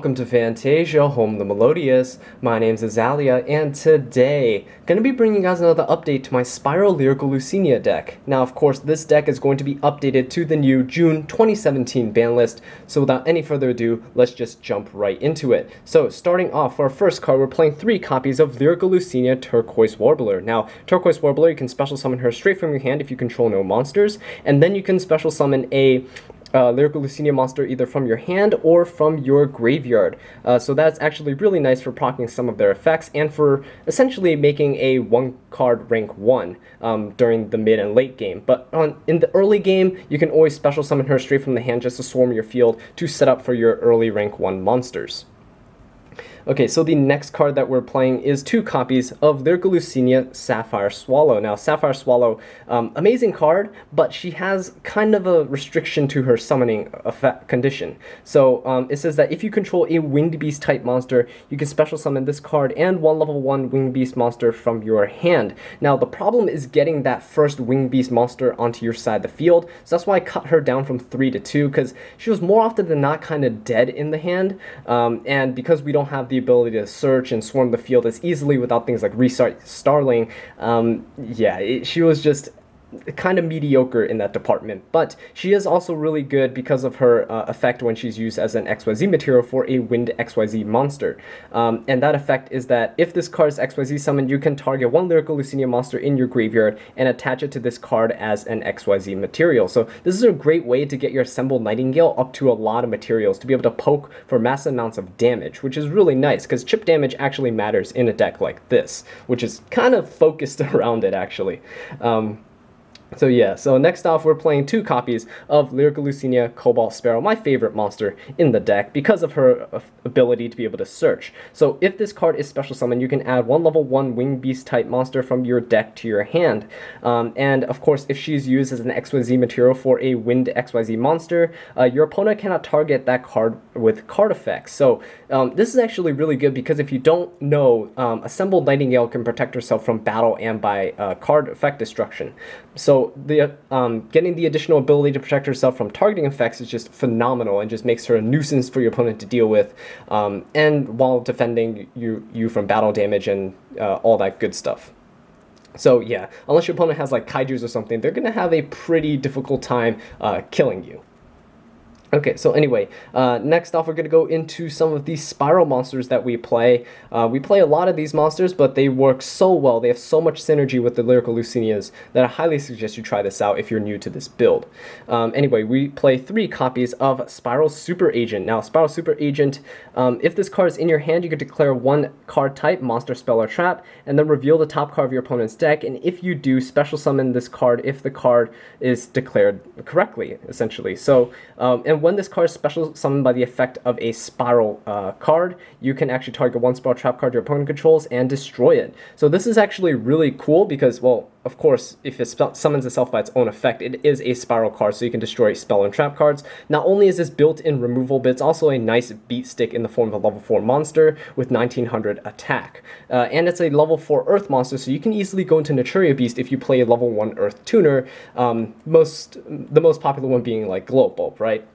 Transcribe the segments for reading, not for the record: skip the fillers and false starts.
Welcome to Fantasia, home of the melodious. My name's Azallea, and today, gonna be bringing you guys another update to my Spyral Lyrilusc deck. Now, of course, this deck is going to be updated to the new June 2017 ban list, so without any further ado, let's just jump right into it. So, starting off, for our first card, we're playing 3 copies of Lyrilusc Turquoise Warbler. Now, Turquoise Warbler, you can special summon her straight from your hand if you control no monsters, and then you can special summon a Lyrilusc monster either from your hand or from your graveyard. So that's actually really nice for proccing some of their effects and for essentially making a 1-card rank 1 during the mid and late game. But in the early game, you can always special summon her straight from the hand just to swarm your field to set up for your early rank 1 monsters. Okay, so the next card that we're playing is 2 copies of Lyrilusc Sapphire Swallow. Now, Sapphire Swallow, amazing card, but she has kind of a restriction to her summoning effect condition. So it says that if you control a Winged Beast type monster, you can special summon this card and 1 level 1 Winged Beast monster from your hand. Now, the problem is getting that first Winged Beast monster onto your side of the field, so that's why I cut her down from 3 to 2, because she was more often than not kind of dead in the hand, and because we don't have the ability to search and swarm the field as easily without things like Restart Starling, she was just kind of mediocre in that department, but she is also really good because of her effect when she's used as an XYZ material for a Wind XYZ monster. And that effect is that if this card is XYZ summoned, you can target 1 Lyrilusc monster in your graveyard and attach it to this card as an XYZ material. So this is a great way to get your Assembled Nightingale up to a lot of materials to be able to poke for massive amounts of damage, which is really nice because chip damage actually matters in a deck like this, which is kind of focused around it actually. So next off, we're playing 2 copies of Lyrilusc Cobalt Spyral, my favorite monster in the deck because of her ability to be able to search. So if this card is special summoned, you can add 1 level 1 Winged Beast type monster from your deck to your hand. And of course, if she's used as an XYZ material for a Wind XYZ monster, your opponent cannot target that card with card effects. So this is actually really good because if you don't know, Assembled Nightingale can protect herself from battle and by card effect destruction. So getting the additional ability to protect herself from targeting effects is just phenomenal and just makes her a nuisance for your opponent to deal with, and while defending you from battle damage and all that good stuff. So yeah, unless your opponent has like kaijus or something, they're going to have a pretty difficult time killing you. Okay, so anyway, next off we're going to go into some of these Spyral monsters that we play. We play a lot of these monsters, but they work so well, they have so much synergy with the Lyrilusc that I highly suggest you try this out if you're new to this build. Anyway, we play 3 copies of Spyral Super Agent. Now, Spyral Super Agent, if this card is in your hand, you can declare 1 card type, monster, spell, or trap, and then reveal the top card of your opponent's deck, and if you do, special summon this card if the card is declared correctly, essentially. So, and when this card is special summoned by the effect of a Spyral card, you can actually target 1 Spyral trap card your opponent controls and destroy it. So this is actually really cool because, well, of course, if it summons itself by its own effect, it is a Spyral card, so you can destroy spell and trap cards. Not only is this built-in removal, but it's also a nice beat stick in the form of a level 4 monster with 1900 attack. And it's a level 4 Earth monster, so you can easily go into Naturia Beast if you play a level 1 Earth tuner, the most popular one being like Glow Bulb, right?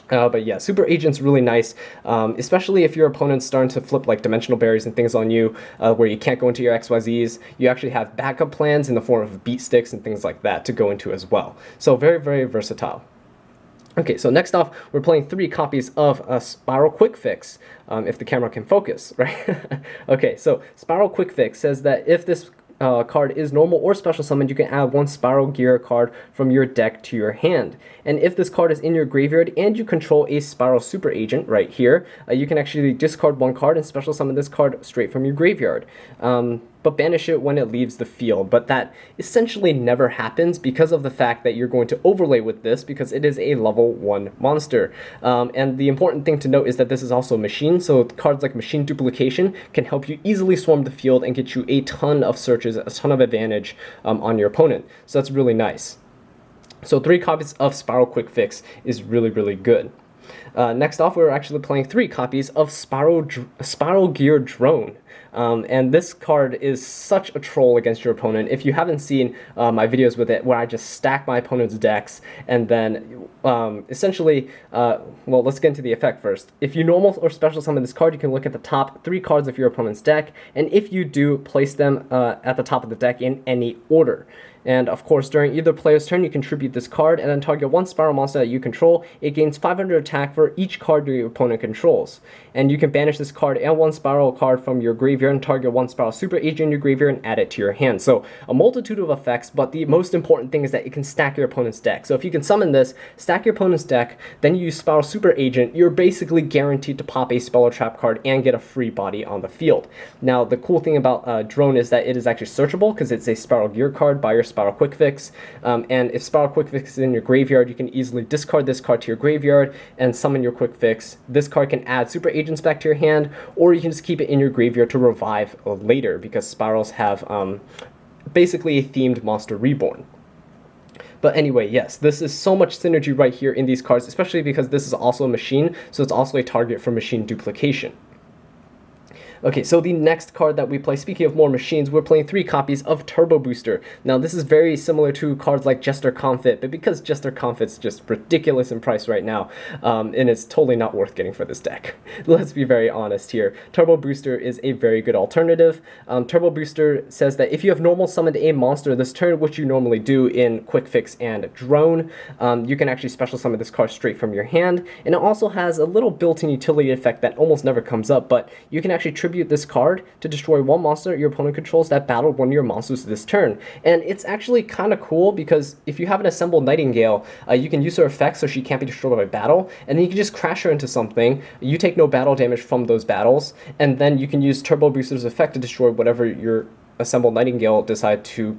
But yeah, Super Agent's really nice, especially if your opponent's starting to flip like dimensional barriers and things on you, where you can't go into your XYZs. You actually have backup plans in the form of beat sticks and things like that to go into as well. So very, very versatile. Okay, so next off, we're playing 3 copies of Spyral Quick Fix, if the camera can focus, right? Okay, so Spyral Quick Fix says that if this card is normal or special summoned, you can add 1 Spyral Gear card from your deck to your hand. And if this card is in your graveyard and you control a Spyral Super Agent right here, you can actually discard 1 card and special summon this card straight from your graveyard. But banish it when it leaves the field. But that essentially never happens because of the fact that you're going to overlay with this because it is a level 1 monster. And the important thing to note is that this is also machine, so cards like Machine Duplication can help you easily swarm the field and get you a ton of searches, a ton of advantage on your opponent. So that's really nice. So 3 copies of Spyral Quick Fix is really, really good. Next off, we're actually playing 3 copies of Spyral Gear Drone. And this card is such a troll against your opponent. If you haven't seen my videos with it, where I just stack my opponent's decks, and then essentially, well, let's get into the effect first. If you normal or special summon this card, you can look at the top 3 cards of your opponent's deck, and if you do, place them at the top of the deck in any order. And of course, during either player's turn, you contribute this card and then target one Spyral monster that you control. It gains 500 attack for each card your opponent controls. And you can banish this card and one Spyral card from your graveyard and target one Spyral Super Agent in your graveyard and add it to your hand. So a multitude of effects, but the most important thing is that it can stack your opponent's deck. So if you can summon this, stack your opponent's deck, then you use Spyral Super Agent, you're basically guaranteed to pop a Spell or Trap card and get a free body on the field. Now, the cool thing about Drone is that it is actually searchable because it's a Spyral Gear card by your Spyral Quick Fix, and if Spyral Quick Fix is in your graveyard, you can easily discard this card to your graveyard and summon your Quick Fix. This card can add Super Agents back to your hand, or you can just keep it in your graveyard to revive later, because Spyrals have basically a themed monster reborn. But anyway, yes, this is so much synergy right here in these cards, especially because this is also a machine, so it's also a target for machine duplication. Okay, so the next card that we play, speaking of more machines, we're playing 3 copies of Turbo Booster. Now, this is very similar to cards like Jester Confit, but because Jester Confit's just ridiculous in price right now, and it's totally not worth getting for this deck. Let's be very honest here. Turbo Booster is a very good alternative. Turbo Booster says that if you have normal summoned a monster this turn, which you normally do in Quick Fix and Drone, you can actually special summon this card straight from your hand, and it also has a little built-in utility effect that almost never comes up, but you can actually tribute this card to destroy one monster your opponent controls that battled one of your monsters this turn. And it's actually kind of cool because if you have an assembled Nightingale, you can use her effect so she can't be destroyed by battle, and then you can just crash her into something. You take no battle damage from those battles, and then you can use Turbo Booster's effect to destroy whatever your assembled Nightingale decide to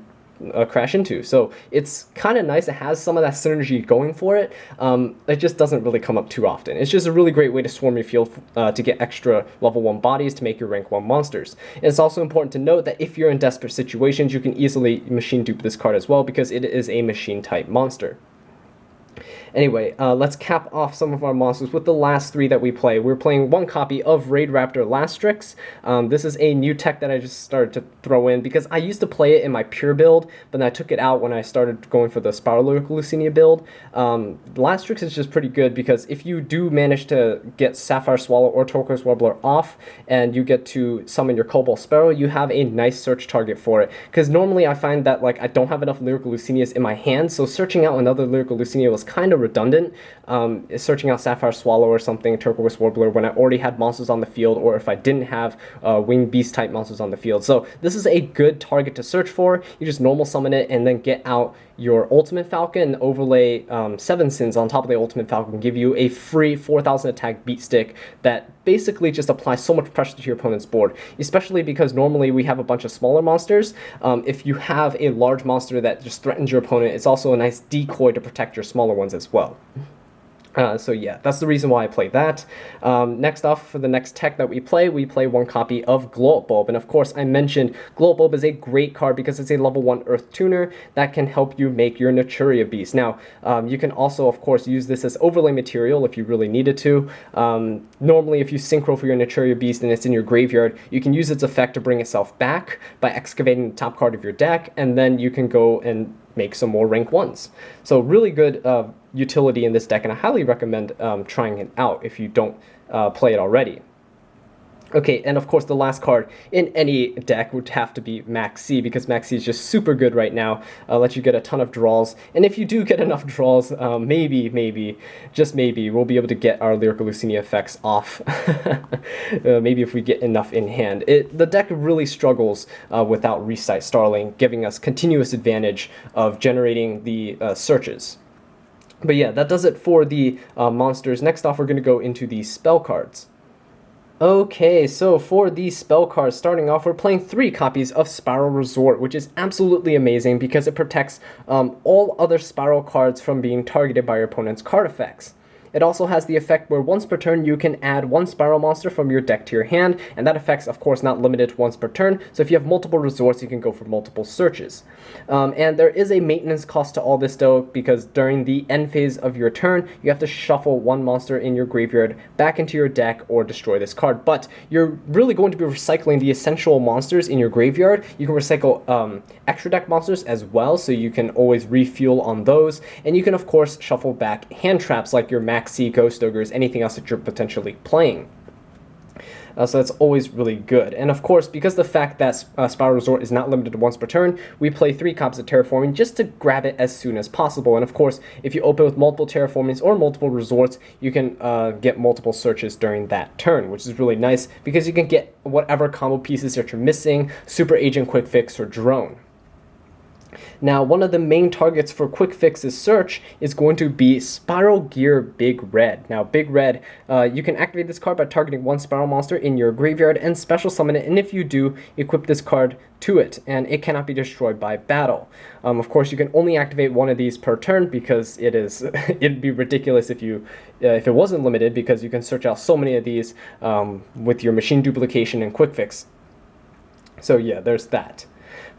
crash into. So it's kind of nice. It has some of that synergy going for it. It just doesn't really come up too often. It's just a really great way to swarm your field to get extra level 1 bodies to make your rank 1 monsters. And it's also important to note that if you're in desperate situations, you can easily machine dupe this card as well, because it is a machine type monster. Anyway, let's cap off some of our monsters with the last 3 that we play. We're playing 1 copy of Raid Raptor Lastrix. This is a new tech that I just started to throw in because I used to play it in my pure build, but then I took it out when I started going for the Spyral Lyrilusc build. Lastrix is just pretty good because if you do manage to get Sapphire Swallow or Turquoise Warbler off and you get to summon your Cobalt Sparrow, you have a nice search target for it. Because normally I find that like I don't have enough Lyriluscinias in my hand, so searching out another Lyriluscinia was kind of redundant. Searching out Sapphire Swallow or something, Turquoise Warbler, when I already had monsters on the field, or if I didn't have Winged Beast type monsters on the field. So this is a good target to search for. You just normal summon it and then get out your Ultimate Falcon and overlay 7 Sins on top of the Ultimate Falcon, give you a free 4,000 attack beat stick that basically just applies so much pressure to your opponent's board, especially because normally we have a bunch of smaller monsters. If you have a large monster that just threatens your opponent, it's also a nice decoy to protect your smaller ones as well. So yeah, that's the reason why I play that. Next off, for the next tech that we play 1 copy of Glow Up Bulb. And of course, I mentioned Glow Up Bulb is a great card because it's a level 1 Earth Tuner that can help you make your Naturia Beast. Now, you can also, of course, use this as overlay material if you really needed to. Normally, if you synchro for your Naturia Beast and it's in your graveyard, you can use its effect to bring itself back by excavating the top card of your deck, and then you can go and make some more rank 1s. So really good utility in this deck, and I highly recommend trying it out if you don't play it already. Okay, and of course the last card in any deck would have to be Max C, because Max C is just super good right now. Lets you get a ton of draws, and if you do get enough draws, maybe, just maybe, we'll be able to get our Lyriluscinia effects off. Maybe if we get enough in hand. The deck really struggles without Recite Starling, giving us continuous advantage of generating the searches. But yeah, that does it for the monsters. Next off, we're going to go into the spell cards. Okay, so for these spell cards, starting off, we're playing 3 copies of Spyral Resort, which is absolutely amazing because it protects all other Spyral cards from being targeted by your opponent's card effects. It also has the effect where once per turn you can add one Spyral monster from your deck to your hand, and that effect's of course not limited to once per turn, so if you have multiple resorts you can go for multiple searches. And there is a maintenance cost to all this though, because during the end phase of your turn you have to shuffle one monster in your graveyard back into your deck or destroy this card. But you're really going to be recycling the essential monsters in your graveyard. You can recycle extra deck monsters as well, so you can always refuel on those, and you can of course shuffle back hand traps like your Maxi, Ghost Ogres, anything else that you're potentially playing. So that's always really good. And of course, because the fact that Spyral Resort is not limited to once per turn, we play 3 copies of Terraforming just to grab it as soon as possible. And of course, if you open with multiple Terraformings or multiple Resorts, you can get multiple searches during that turn, which is really nice because you can get whatever combo pieces that you're missing, Super Agent, Quick Fix, or Drone. Now, one of the main targets for Quick Fix's search is going to be Spyral Gear Big Red. Now, Big Red, you can activate this card by targeting one Spyral monster in your graveyard and special summon it, and if you do, equip this card to it, and it cannot be destroyed by battle. Of course, you can only activate one of these per turn because it'd be ridiculous if it wasn't limited, because you can search out so many of these with your machine duplication and Quick Fix. So yeah, there's that.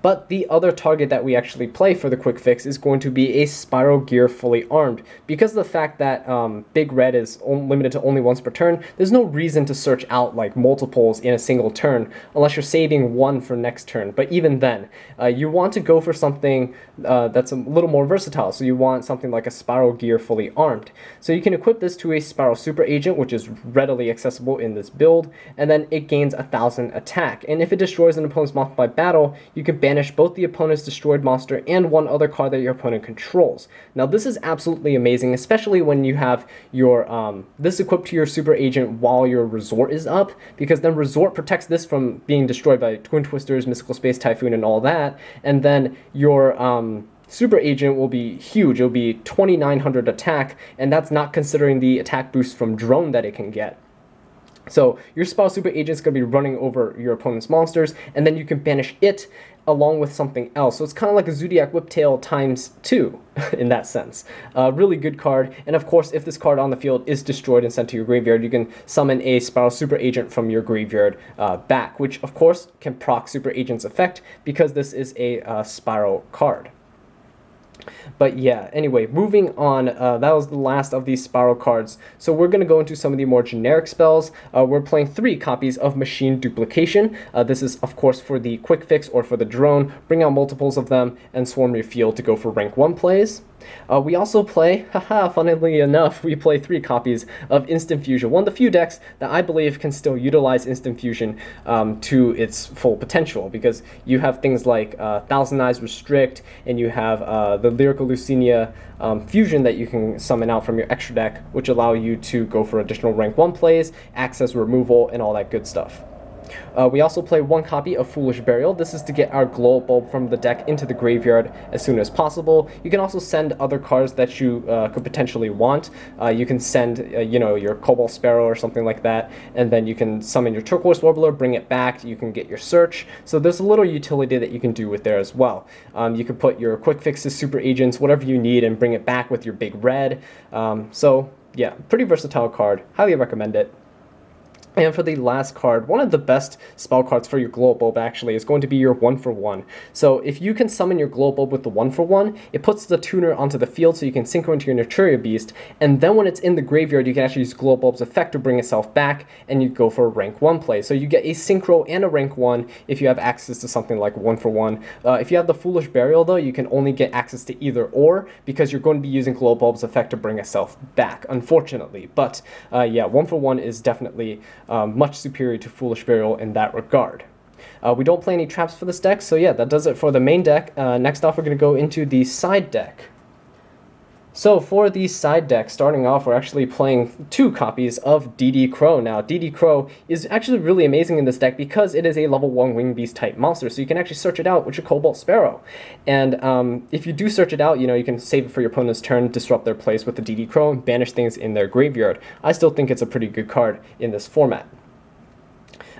But the other target that we actually play for the Quick Fix is going to be a Spyral Gear Fully Armed. Because of the fact that Big Red is limited to only once per turn, there's no reason to search out like multiples in a single turn unless you're saving one for next turn. But even then, you want to go for something that's a little more versatile. So you want something like a Spyral Gear Fully Armed. So you can equip this to a Spyral Super Agent, which is readily accessible in this build, and then it gains 1000 attack. And if it destroys an opponent's monster by battle, you can banish both the opponent's destroyed monster and one other card that your opponent controls. Now this is absolutely amazing, especially when you have your this equipped to your Super Agent while your Resort is up, because then Resort protects this from being destroyed by Twin Twisters, Mystical Space Typhoon, and all that, and then your Super Agent will be huge. It'll be 2900 attack, and that's not considering the attack boost from Drone that it can get. So your Spyral Super Agent is going to be running over your opponent's monsters, and then you can banish it along with something else. So it's kind of like a Zodiac Whiptail times 2 in that sense. Really good card. And of course, if this card on the field is destroyed and sent to your graveyard, you can summon a Spyral Super Agent from your graveyard back, which of course can proc Super Agent's effect because this is a Spyral card. But yeah, anyway, moving on, that was the last of these Spyral cards. So we're going to go into some of the more generic spells. We're playing 3 copies of Machine Duplication. This is, of course, for the Quick Fix or for the Drone. Bring out multiples of them and swarm your field to go for rank 1 plays. We also play, funnily enough, we play 3 copies of Instant Fusion, one of the few decks that I believe can still utilize Instant Fusion to its full potential, because you have things like Thousand Eyes Restrict, and you have the Lyrilusc Fusion that you can summon out from your extra deck, which allow you to go for additional rank 1 plays, access removal, and all that good stuff. We also play 1 copy of Foolish Burial. This is to get our Glow Bulb from the deck into the graveyard as soon as possible. You can also send other cards that you could potentially want. You can send, your Cobalt Sparrow or something like that, and then you can summon your Turquoise Warbler, bring it back. You can get your Search. So there's a little utility that you can do with there as well. You can put your Quick Fixes, Super Agents, whatever you need, and bring it back with your Big Red. So yeah, pretty versatile card. Highly recommend it. And for the last card, one of the best spell cards for your Glow Bulb actually is going to be your 1-for-1. So if you can summon your Glow Bulb with the 1-for-1, it puts the tuner onto the field so you can synchro into your Naturia Beast, and then when it's in the graveyard you can actually use Glow Bulb's effect to bring itself back, and you go for a rank 1 play. So you get a synchro and a rank 1 if you have access to something like 1-for-1. If you have the Foolish Burial though, you can only get access to either or, because you're going to be using Glow Bulb's effect to bring itself back, unfortunately. But yeah, 1-for-1 is definitely much superior to Foolish Burial in that regard. We don't play any traps for this deck, so yeah, that does it for the main deck. Next off, we're going to go into the side deck. So for the side deck, starting off, we're actually playing 2 copies of DD Crow. Now, DD Crow is actually really amazing in this deck because it is a level 1 Winged Beast type monster, so you can actually search it out with your Cobalt Sparrow. And if you do search it out, you can save it for your opponent's turn, disrupt their place with the DD Crow, and banish things in their graveyard. I still think it's a pretty good card in this format.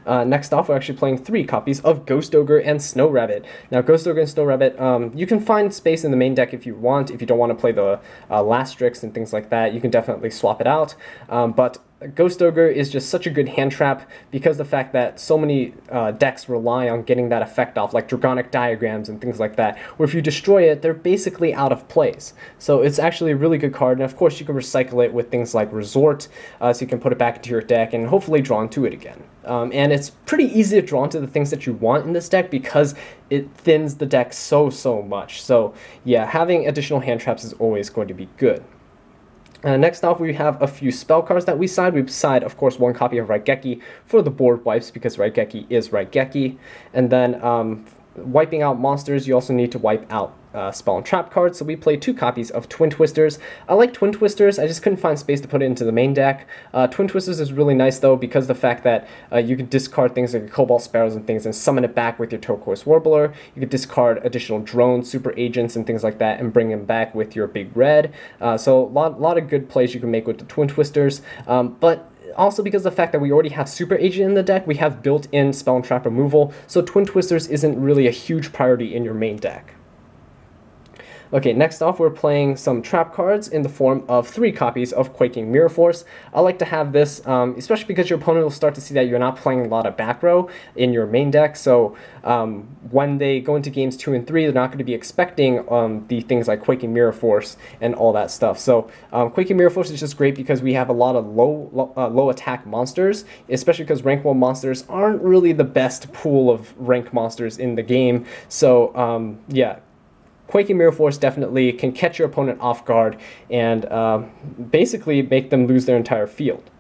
Next off, we're actually playing 3 copies of Ghost Ogre and Snow Rabbit. Now, Ghost Ogre and Snow Rabbit, you can find space in the main deck if you want. If you don't want to play the Lastrix and things like that, you can definitely swap it out. But Ghost Ogre is just such a good hand trap because the fact that so many decks rely on getting that effect off, like Dragonic Diagrams and things like that, where if you destroy it, they're basically out of place. So it's actually a really good card, and of course you can recycle it with things like Resort, so you can put it back into your deck and hopefully draw into it again. And it's pretty easy to draw into the things that you want in this deck because it thins the deck so much. So yeah, having additional hand traps is always going to be good. Next off, we have a few spell cards that we side. We side, of course, 1 copy of Raigeki for the board wipes because Raigeki is Raigeki. And then wiping out monsters, you also need to wipe out spell and trap cards. So we play 2 copies of Twin Twisters. I like Twin Twisters. I just couldn't find space to put it into the main deck. Twin Twisters is really nice though because the fact that you can discard things like Cobalt Sparrows and things and summon it back with your Turquoise Warbler. You can discard additional drones, super agents, and things like that and bring them back with your Big Red. So a lot of good plays you can make with the Twin Twisters. But also because of the fact that we already have Super Agent in the deck, we have built-in spell and trap removal, so Twin Twisters isn't really a huge priority in your main deck. Okay, next off, we're playing some trap cards in the form of 3 copies of Quaking Mirror Force. I like to have this, especially because your opponent will start to see that you're not playing a lot of back row in your main deck, so when they go into games 2 and 3, they're not going to be expecting the things like Quaking Mirror Force and all that stuff. So Quaking Mirror Force is just great because we have a lot of low attack monsters, especially because rank 1 monsters aren't really the best pool of rank monsters in the game. So yeah, Quaking Mirror Force definitely can catch your opponent off guard and basically make them lose their entire field.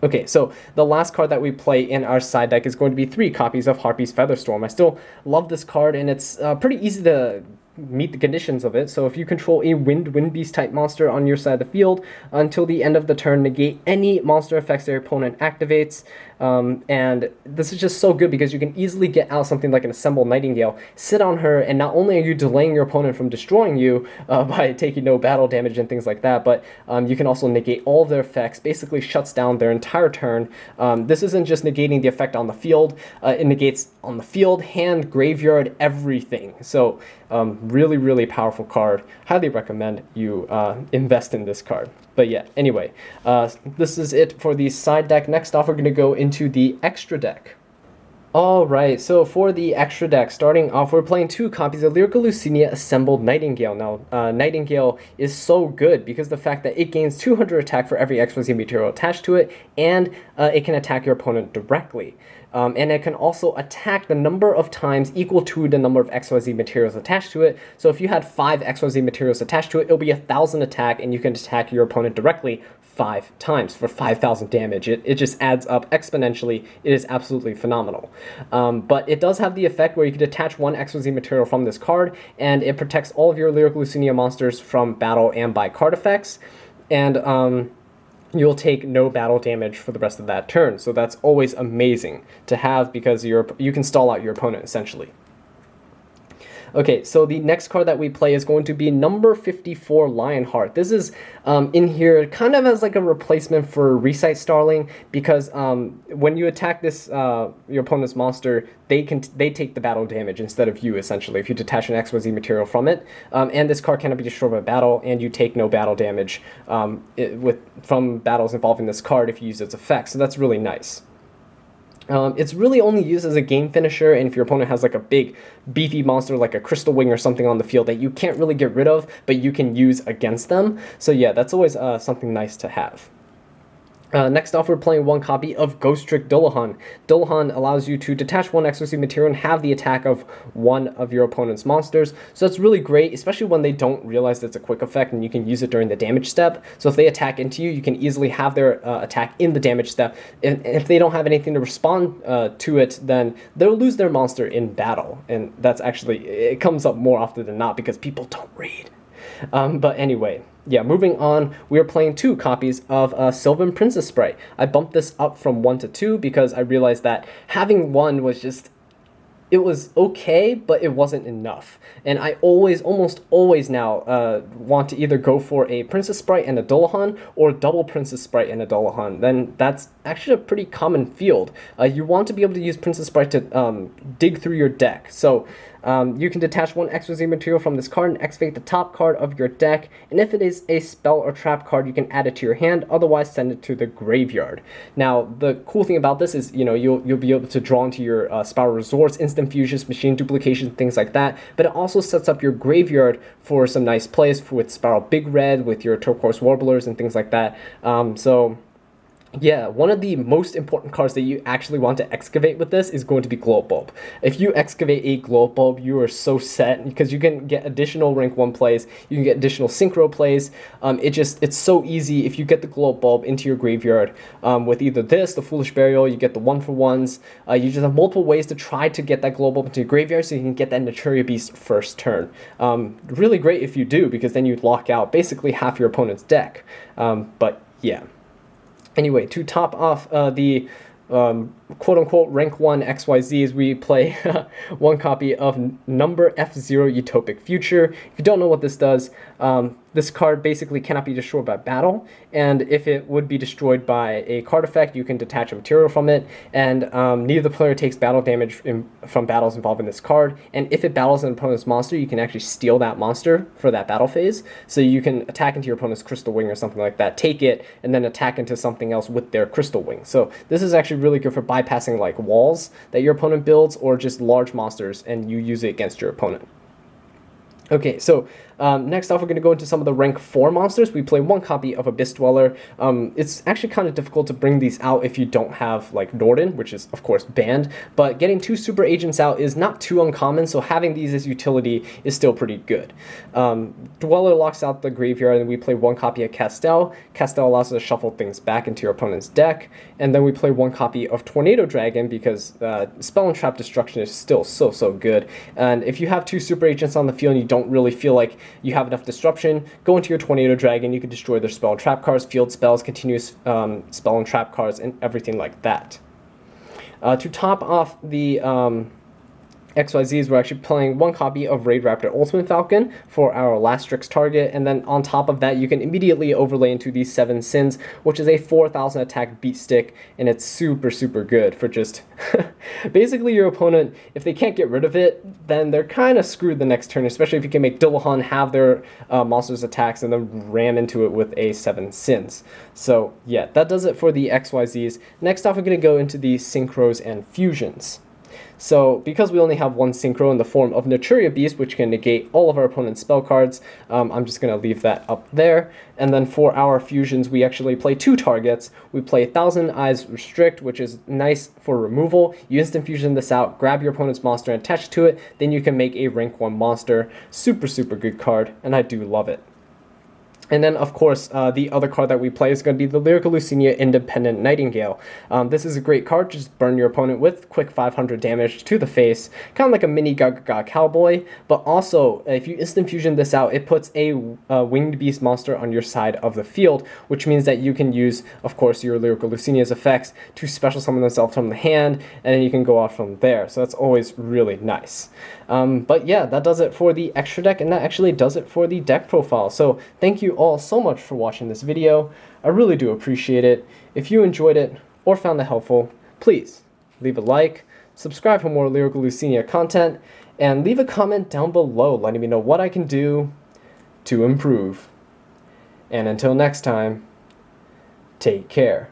Okay, so the last card that we play in our side deck is going to be 3 copies of Harpy's Featherstorm. I still love this card, and it's pretty easy to meet the conditions of it. So if you control a Wind Beast type monster on your side of the field, until the end of the turn, negate any monster effects their opponent activates. And this is just so good because you can easily get out something like an Assemble Nightingale, sit on her, and not only are you delaying your opponent from destroying you by taking no battle damage and things like that, but you can also negate all of their effects, basically shuts down their entire turn. This isn't just negating the effect on the field, it negates on the field, hand, graveyard, everything. So really powerful card. Highly recommend you invest in this card. But yeah, anyway, this is it for the side deck. Next off, we're going to go into the extra deck. Alright, so for the extra deck, starting off, we're playing 2 copies of Lyrilusc Assembled Nightingale. Now, Nightingale is so good because the fact that it gains 200 attack for every XYZ material attached to it, and it can attack your opponent directly. And it can also attack the number of times equal to the number of XYZ materials attached to it. So if you had 5 XYZ materials attached to it, it'll be 1,000 attack, and you can attack your opponent directly 5 times for 5,000 damage. It just adds up exponentially. It is absolutely phenomenal. But it does have the effect where you can detach 1 XYZ material from this card, and it protects all of your Lyrilusc monsters from battle and by card effects. And you'll take no battle damage for the rest of that turn. So that's always amazing to have because you can stall out your opponent essentially. Okay, so the next card that we play is going to be number 54, Lionheart. This is in here kind of as like a replacement for Recite Starling because when you attack this your opponent's monster, they take the battle damage instead of you essentially if you detach an XYZ material from it. And this card cannot be destroyed by battle, and you take no battle damage from battles involving this card if you use its effect. So that's really nice. It's really only used as a game finisher, and if your opponent has like a big beefy monster like a Crystal Wing or something on the field that you can't really get rid of, but you can use against them. So yeah, that's always something nice to have. Next off, we're playing 1 copy of Ghost Trick Dullahan. Dullahan allows you to detach 1 XYZ material and have the attack of 1 of your opponent's monsters. So that's really great, especially when they don't realize that it's a quick effect and you can use it during the damage step. So if they attack into you, you can easily have their attack in the damage step. And if they don't have anything to respond to it, then they'll lose their monster in battle. And that's actually, it comes up more often than not because people don't read. But anyway, yeah, moving on, we are playing 2 copies of Sylvan Princess Sprite. I bumped this up from 1 to 2 because I realized that having 1 was just it was okay, but it wasn't enough. And I always, almost always now, want to either go for a Princess Sprite and a Dullahan, or double Princess Sprite and a Dullahan. Then that's actually a pretty common field. You want to be able to use Princess Sprite to dig through your deck. So you can detach one XYZ material from this card and activate the top card of your deck, and if it is a spell or trap card, you can add it to your hand, otherwise send it to the graveyard. Now, the cool thing about this is, you'll be able to draw into your Spyral Resorts, instant fusions, machine duplications, things like that, but it also sets up your graveyard for some nice plays with Spyral Big Red, with your Turquoise Warblers, and things like that. Yeah, one of the most important cards that you actually want to excavate with this is going to be Glow Bulb. If you excavate a Glow Bulb, you are so set, because you can get additional rank 1 plays, you can get additional synchro plays. It's so easy if you get the Glow Bulb into your graveyard with either this, the Foolish Burial, you get the 1-for-1s. You just have multiple ways to try to get that Glow Bulb into your graveyard so you can get that Naturia Beast first turn. Really great if you do, because then you lock out basically half your opponent's deck. But yeah. Anyway, to top off the quote-unquote rank 1 XYZs, we play one copy of Number F0 Utopic Future. If you don't know what this does, this card basically cannot be destroyed by battle, and if it would be destroyed by a card effect, you can detach a material from it, and neither player takes battle damage from battles involving this card, and if it battles an opponent's monster, you can actually steal that monster for that battle phase, so you can attack into your opponent's Crystal Wing or something like that, take it, and then attack into something else with their Crystal Wing. So this is actually really good for bypassing like walls that your opponent builds, or just large monsters, and you use it against your opponent. Okay, so next off, we're going to go into some of the rank 4 monsters. We play one copy of Abyss Dweller. It's actually kind of difficult to bring these out if you don't have like Norden, which is of course banned, but getting 2 super agents out is not too uncommon, so having these as utility is still pretty good. Dweller locks out the graveyard, and we play one copy of Castel. Castel allows us to shuffle things back into your opponent's deck, and then we play one copy of Tornado Dragon, because Spell and Trap Destruction is still so good, and if you have 2 super agents on the field and you don't really feel like you have enough disruption, go into your Tornado Dragon. You can destroy their spell and trap cards, field spells, continuous spell and trap cards, and everything like that. To top off the XYZs, we're actually playing one copy of Raid Raptor Ultimate Falcon for our last Strix target, and then on top of that, you can immediately overlay into the 7 Sins, which is a 4,000 attack beat stick, and it's super good for just basically your opponent. If they can't get rid of it, then they're kind of screwed the next turn, especially if you can make Dullahan have their monsters attacks and then ram into it with a 7 Sins. So yeah, that does it for the XYZs. Next off, we're going to go into the Synchros and Fusions. So, because we only have one synchro in the form of Naturia Beast, which can negate all of our opponent's spell cards, I'm just going to leave that up there. And then for our fusions, we actually play 2 targets. We play Thousand Eyes Restrict, which is nice for removal. You instant fusion this out, grab your opponent's monster and attach to it, then you can make a rank 1 monster. Super good card, and I do love it. And then, of course, the other card that we play is going to be the Lyrilusc Independent Nightingale. This is a great card. Just burn your opponent with quick 500 damage to the face, kind of like a mini Gaga Cowboy. But also, if you instant fusion this out, it puts a winged beast monster on your side of the field, which means that you can use, of course, your Lyrilusc's effects to special summon themselves from the hand, and then you can go off from there. So that's always really nice. But yeah, that does it for the extra deck, and that actually does it for the deck profile. So thank you all so much for watching this video. I really do appreciate it. If you enjoyed it or found it helpful, please leave a like, subscribe for more Lyrilusc content, and leave a comment down below letting me know what I can do to improve. And until next time, take care.